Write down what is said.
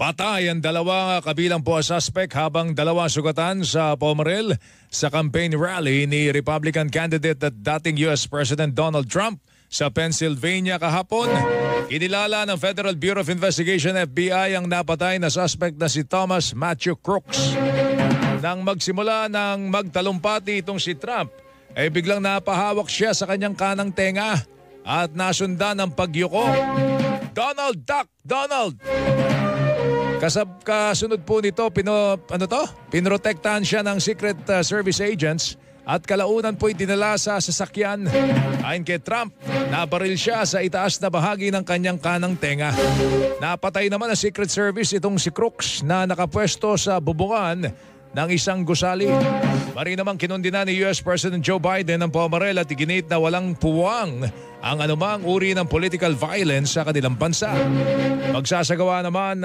Patay ang dalawa kabilang po suspect habang dalawa sugatan sa Pomarel sa campaign rally ni Republican candidate at dating US President Donald Trump sa Pennsylvania kahapon. Kinilala ng Federal Bureau of Investigation FBI ang napatay na suspect na si Thomas Matthew Crooks. Nang magsimula ng magtalumpati itong si Trump, ay biglang napahawak siya sa kanyang kanang tenga at nasundan ng pagyuko. Donald Duck! Donald! Kasunod po nito, pinrotektahan siya ng Secret Service agents at kalaunan po'y dinala sa sasakyan. Ayon kay Trump, nabaril siya sa itaas na bahagi ng kanyang kanang tenga. Napatay naman ng Secret Service itong si Crooks na nakapwesto sa bubungan ng isang gusali. Mari namang kinundina ni US President Joe Biden ang Pomarel at iginit na walang puwang ang anumang uri ng political violence sa kanilang bansa. Magsasagawa naman